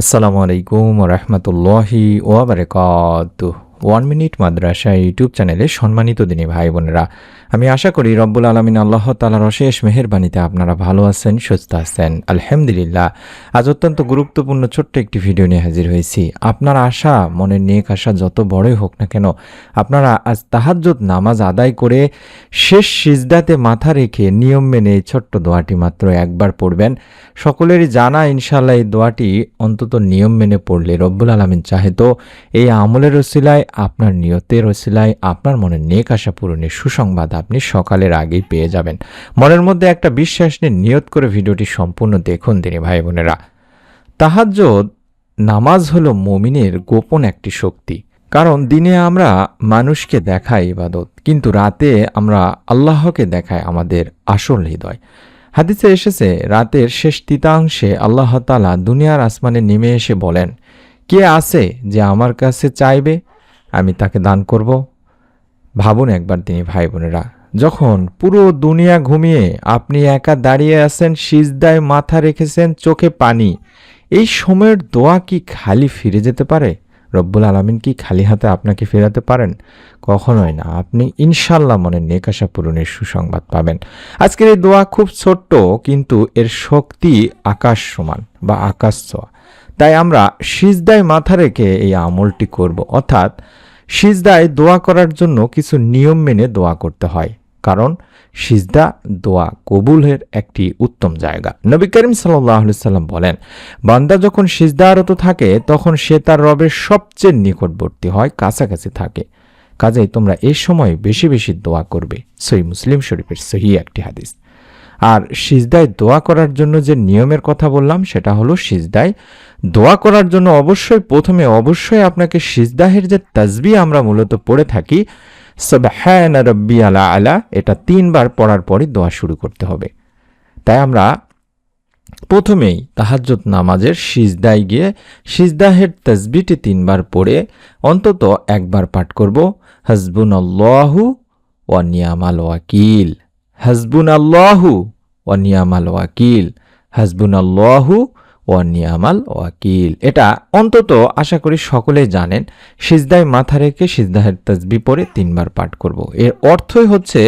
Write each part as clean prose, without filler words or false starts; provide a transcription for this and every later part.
আসসালামু আলাইকুম রহমতুল্লাহি ওয়া বারাকাতুহু। 1 মিনিট মাদ্রাসা ইউটিউব চ্যানেলে সম্মানিত দিনী ভাই বোনেরা, আমি আশা করি রব্বুল আলামিন আল্লাহ তাআলার অশেষ মেহেরবানিতে আপনারা ভালো আছেন, সুস্থ আছেন। আলহামদুলিল্লাহ। আজ অত্যন্ত গুরুত্বপূর্ণ ছোট্ট একটি ভিডিও নিয়ে হাজির হয়েছি। আপনার আশা, মনের নেক আশা যত বড়ই হোক না কেন, আপনারা আজ তাহাজ্জুদ নামাজ আদায় করে শেষ সিজদাতে মাথা রেখে নিয়ম মেনে এই ছোট্ট দোয়াটি মাত্র একবার পড়বেন। সকলেরই জানা ইনশাআল্লাহ এই দোয়াটি অন্তত নিয়ম মেনে পড়লে রব্বুল আলামিন চাহে তো এই আমলের ওসিলায়, আপনার নিয়তের ওসিলায়, আপনার মনের নেক আশা পূরণের সুসংবাদ আপনি সকালের আগেই পেয়ে যাবেন। মনের মধ্যে একটা বিশ্বাস নিয়ে নিয়ত করে ভিডিওটি সম্পূর্ণ দেখুন দিনী ভাই বোনেরা। তাহাজ্জুদ নামাজ হলো মুমিনের গোপন একটি শক্তি। কারণ দিনে আমরা মানুষকে দেখাই ইবাদত, কিন্তু রাতে আমরা আল্লাহকে দেখাই আমাদের আসল হৃদয়। হাদিসে এসেছে, রাতের শেষ তৃতীয়াংশে আল্লাহ তাআলা দুনিয়ার আসমানে নেমে এসে বলেন, কে আছে যে আমার কাছে চাইবে, আমি তাকে দান করব। ভাবুন একবার তিনি ভাই বোনেরা, যখন পুরো দুনিয়া ঘুমিয়ে আপনি একা দাঁড়িয়ে আছেন, সিজদায় মাথা রেখেছেন, চোখে পানি, এই সময়ের দোয়া কি খালি ফিরে যেতে পারে? রব্বুল আলামিন কি খালি হাতে আপনাকে ফেরাতে পারেন? কখনোই না। আপনি ইনশাল্লাহ মনের নেক আশা পূরণের সুসংবাদ পাবেন। আজকের এই দোয়া খুব ছোট্ট, কিন্তু এর শক্তি আকাশ সমান বা আকাশ ছোঁয়া। তাই আমরা সিজদায় মাথা রেখে এই আমলটি করব। অর্থাৎ সিজদায় দোয়া করার জন্য কিছু নিয়ম মেনে দোয়া করতে হয়, কারণ সিজদা দোয়া কবুলের একটি উত্তম জায়গা। নবী করিম সাল্লাল্লাহু আলাইহি সাল্লাম বলেন, বান্দা যখন সিজদারত থাকে তখন সে তার রবের সবচেয়ে নিকটবর্তী হয়, কাছাকাছি থাকে। কাজেই তোমরা এই সময় বেশি বেশি দোয়া করবে। সহিহ মুসলিম শরীফের সহিহ একটি হাদিস। আর সিজদায় দোয়া করার জন্য যে নিয়মের কথা বললাম, সেটা হলো সিজদায় দোয়া করার জন্য প্রথমে অবশ্যই আপনাকে সিজদাহের যে তাসবিহ আমরা মূলত পড়ে থাকি, সুবহানা রাব্বিয়াল আলা, এটা 3 বার পড়ার পরই দোয়া শুরু করতে হবে। তাই আমরা প্রথমেই তাহাজ্জুদ নামাজের সিজদায় গিয়ে সিজদাহের তাসবিহটি 3 বার পড়ে অন্তত একবার পাঠ করব, হাসবুনাল্লাহু ওয়া নিয়ামাল ওয়াকিল, হাসবুনাল্লাহু ওয়া নিয়ামাল ওয়াকিল, হাসবুনাল্লাহু ওয়া নিয়ামাল ওয়াকিল। এটা অন্তত আশা করি সকলেই জানেন। সিজদায় মাথা রেখে সিজদাহের তাসবিহ পড়ে 3 বার পাঠ করব। এর অর্থই হচ্ছে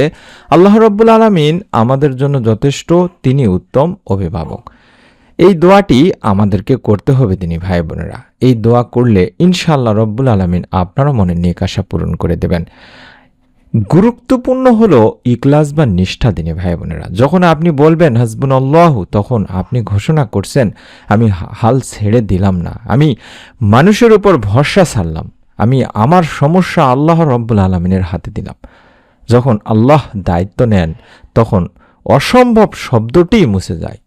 আল্লাহ রাব্বুল আলামিন আমাদের জন্য যথেষ্ট, তিনি উত্তম অভিভাবক। এই দোয়াটি আমাদেরকে করতে হবে দিনী ভাই বোনেরা। এই দোয়া করলে ইনশাআল্লাহ রব্বুল আলামিন আপনারও মনের নেক আশা পূরণ করে দেবেন। গুরুত্বপূর্ণ হলো ইখলাস বা নিষ্ঠা দিনী ভাই বোনেরা। যখন আপনি বলবেন হাসবুনাল্লাহু, তখন আপনি ঘোষণা করছেন, আমি হাল ছেড়ে দিলাম না, আমি মানুষের উপর ভরসা ছাড়লাম, আমি আমার সমস্যা আল্লাহ রব্বুল আলামিনের হাতে দিলাম। যখন আল্লাহ দায়িত্ব নেন, তখন অসম্ভব শব্দটি মুছে যায়।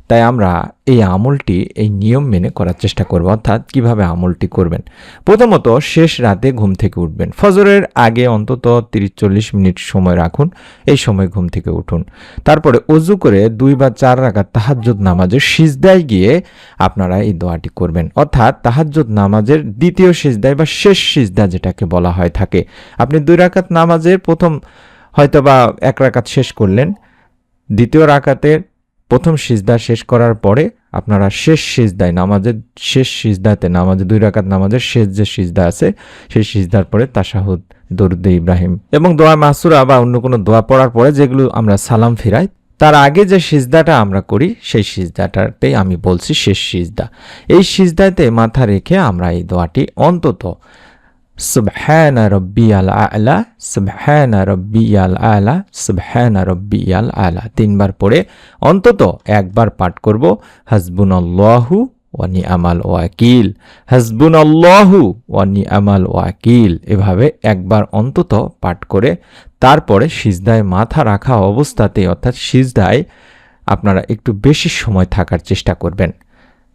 তাই আমরা এই আমলটি, এই নিয়ম মেনে করার চেষ্টা করব। অর্থাৎ কিভাবে আমলটি করবেন? প্রথমত শেষ রাতে ঘুম থেকে উঠবেন। ফজরের আগে অন্তত 30-40 মিনিট সময় রাখুন, এই সময় ঘুম থেকে উঠুন। তারপরে ওযু করে 2 বা 4 রাকাত তাহাজ্জুদ নামাজের সিজদায় গিয়ে আপনারা এই দোয়াটি করবেন। অর্থাৎ তাহাজ্জুদ নামাজের দ্বিতীয় সিজদায় বা শেষ সিজদা যেটাকে বলা হয় থাকে, আপনি 2 রাকাত নামাজের প্রথম হয়তোবা 1 রাকাত শেষ করলেন, দ্বিতীয় রাকাতের প্রথম সিজদা শেষ করার পরে আপনারা শেষ সিজদায়, নামাজের শেষ সিজদাতে, নামাজে 2 রাকাত নামাজের শেষ যে সিজদা আছে, সেই সিজদার পরে তাশাহুদ, দরুদে ইব্রাহিম এবং দোয়া মাসুরা বা অন্য কোনো দোয়া পড়ার পরে যেগুলো আমরা সালাম ফিরাই, তার আগে যে সিজদাটা আমরা করি, সেই সিজদাটাতেই আমি বলছি শেষ সিজদা। এই সিজদাতে মাথা রেখে আমরা এই দোয়াটি অন্তত সুবহানা রাব্বিয়াল আ'লা, সুবহানা রাব্বিয়াল আ'লা, সুবহানা রাব্বিয়াল আ'লা 3 বার পড়ে অন্তত একবার পাঠ করব, হাসবুনাল্লাহু ওয়া নি'মাল ওয়াকিল, হাসবুনাল্লাহু ওয়া নি'মাল ওয়াকিল। এভাবে একবার অন্তত পাঠ করে তারপরে সিজদায় মাথা রাখা অবস্থাতেই, অর্থাৎ সিজদায় আপনারা একটু বেশি সময় থাকার চেষ্টা করবেন।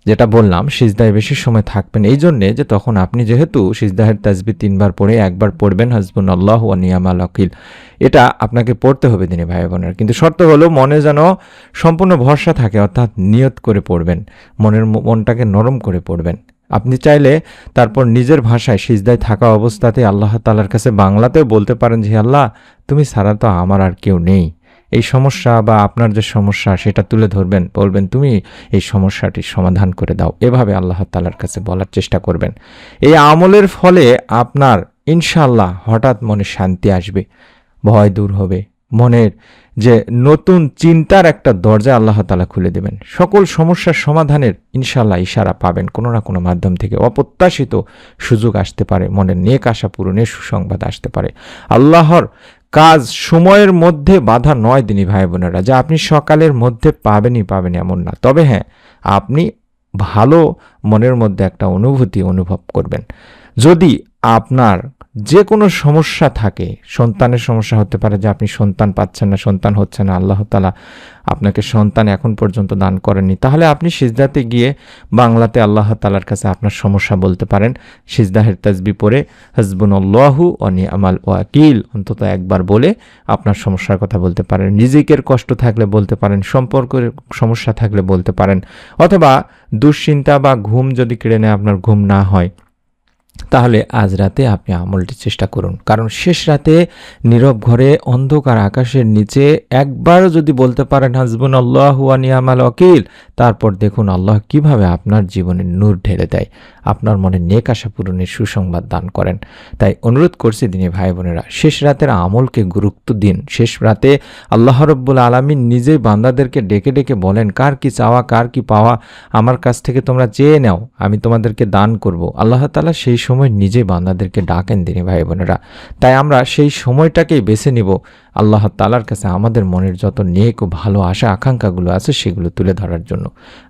যেটা বললাম, সিজদায় বেশি সময় থাকবেন এই জন্যে যে তখন আপনি যেহেতু সিজদাহের তাসবিহ 3 বার পড়ে একবার পড়বেন হাসবুনাল্লাহু ওয়া নি'মাল ওয়াকিল, এটা আপনাকে পড়তে হবে দিনী ভাই বোনেরা। কিন্তু শর্ত হলো মনে যেন সম্পূর্ণ ভরসা থাকে, অর্থাৎ নিয়ত করে পড়বেন, মনটাকে নরম করে পড়বেন। আপনি চাইলে তারপর নিজের ভাষায় সিজদায় থাকা অবস্থাতে আল্লাহ তাআলার কাছে বাংলাতেও বলতে পারেন যে, আল্লাহ তুমি ছাড়া তো আমার আর কেউ নেই, এই সমস্যা বা আপনার যে সমস্যা সেটা তুলে ধরবেন, বলবেন তুমি এই সমস্যাটির সমাধান করে দাও। এভাবে আল্লাহ তাআলার কাছে বলার চেষ্টা করবেন। এই আমলের ফলে আপনার ইনশাআল্লাহ হঠাৎ মনে শান্তি আসবে, ভয় দূর হবে, মনের যে নতুন চিন্তার একটা দরজা আল্লাহ তাআলা খুলে দেবেন। সকল সমস্যার সমাধানের ইনশাআল্লাহ ইশারা পাবেন, কোনো না কোনো মাধ্যম থেকে অপ্রত্যাশিত সুযোগ আসতে পারে, মনের নেক আশা পূরণের সুসংবাদ আসতে পারে। আল্লাহর কাজ সময়ের মধ্যে বাধা নয় দিনী ভাই বোনেরা, যে আপনি সকালের মধ্যে পাবেনই এমন না। তবে হ্যাঁ, আপনি ভালো মনের মধ্যে একটা অনুভূতি অনুভব করবেন। যদি আপনার যে কোনো সমস্যা থাকে, সন্তানের সমস্যা হতে পারে যে আপনি সন্তান পাচ্ছেন না, সন্তান হচ্ছে না, আল্লাহ তাআলা আপনাকে সন্তান এখন পর্যন্ত দান করেননি, তাহলে আপনি সিজদাতে গিয়ে বাংলাতে আল্লাহ তাআলার কাছে আপনার সমস্যা বলতে পারেন। সিজদাহের তাসবিহ পড়ে হাসবুনাল্লাহু ওয়া নি'মাল ওয়াকিল অন্তত একবার বলে আপনার সমস্যার কথা বলতে পারেন। রিজিকের কষ্ট থাকলে বলতে পারেন, সম্পর্কের সমস্যা থাকলে বলতে পারেন, অথবা দুশ্চিন্তা বা ঘুম যদি কেড়ে নেয়, আপনার ঘুম না হয়, তাহলে আজ রাতে আপনি আমলটি চেষ্টা করুন। কারণ শেষ রাতে নীরব ঘরে অন্ধকার আকাশের নিচে একবারও যদি বলতে পারেন হাসবুনাল্লাহু ওয়া নি'মাল ওয়াকিল, তারপর দেখুন আল্লাহ কিভাবে আপনার জীবনে নূর ঢেলে দেয়, আপনার মনে নেক আশা পূরণের সুসংবাদ দান করেন। তাই অনুরোধ করছি দিনী ভাই বোনেরা, শেষ রাতের আমলকে গুরুত্ব দিন। শেষ রাতে আল্লাহ রাব্বুল আলামিন নিজেই বান্দাদেরকে ডেকে ডেকে বলেন, কার কি চাওয়া, কার কি পাওয়া, আমার কাছ থেকে তোমরা চেয়ে নাও, আমি তোমাদেরকে দান করব। আল্লাহ তাআলা সেই সময় নিজে বান্দাদেরকে ডাকেন দিনী ভাই বোনেরা। তাই আমরা সেই সময়টাকেই বেছে নিব আল্লাহ তাআলার কাছে আমাদের মনের যত নেক ও ভালো আশা আকাঙ্ক্ষাগুলো আছে সেগুলো তুলে ধরার জন্য।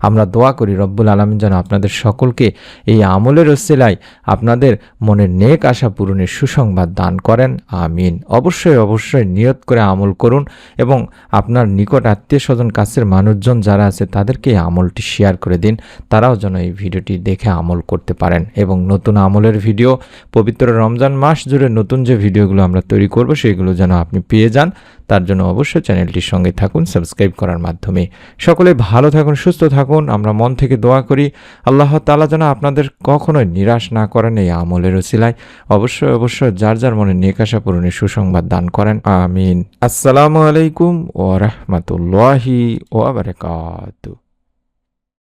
আমরা দোয়া করি রব্বুল আলামিন যেন আপনাদের সকলকে এই আমলের ওসিলায় আপনাদের মনের নেক আশা পূরণের সুসংবাদ দান করেন, আমিন। অবশ্যই নিয়ত করে আমল করুন এবং আপনার নিকট আত্মীয় স্বজন কাছের মানুষজন যারা আছে তাদেরকে এই আমলটি শেয়ার করে দিন, তারাও যেন এই ভিডিওটি দেখে আমল করতে পারেন। এবং নতুন আমলের ভিডিও, পবিত্র রমজান মাস জুড়ে নতুন যে ভিডিওগুলো আমরা তৈরি করব সেগুলো যেন আপনি পেয়ে যান, তার জন্য অবশ্যই চ্যানেলটির সঙ্গে থাকুন সাবস্ক্রাইব করার মাধ্যমে। সকলে ভালো থাকুন, সুস্থ থাকুন। আমরা মন থেকে দোয়া করি আল্লাহ তাআলা যেন আপনাদের কখনোই নিরাশ না করেন এই আমলের ওসিলায়। অবশ্যই যার যার মনে নেক আশা পূরণের সুসংবাদ দান করেন, আমিন। আসসালামু আলাইকুম ওয়া রাহমাতুল্লাহি ওয়া বারাকাতুহু।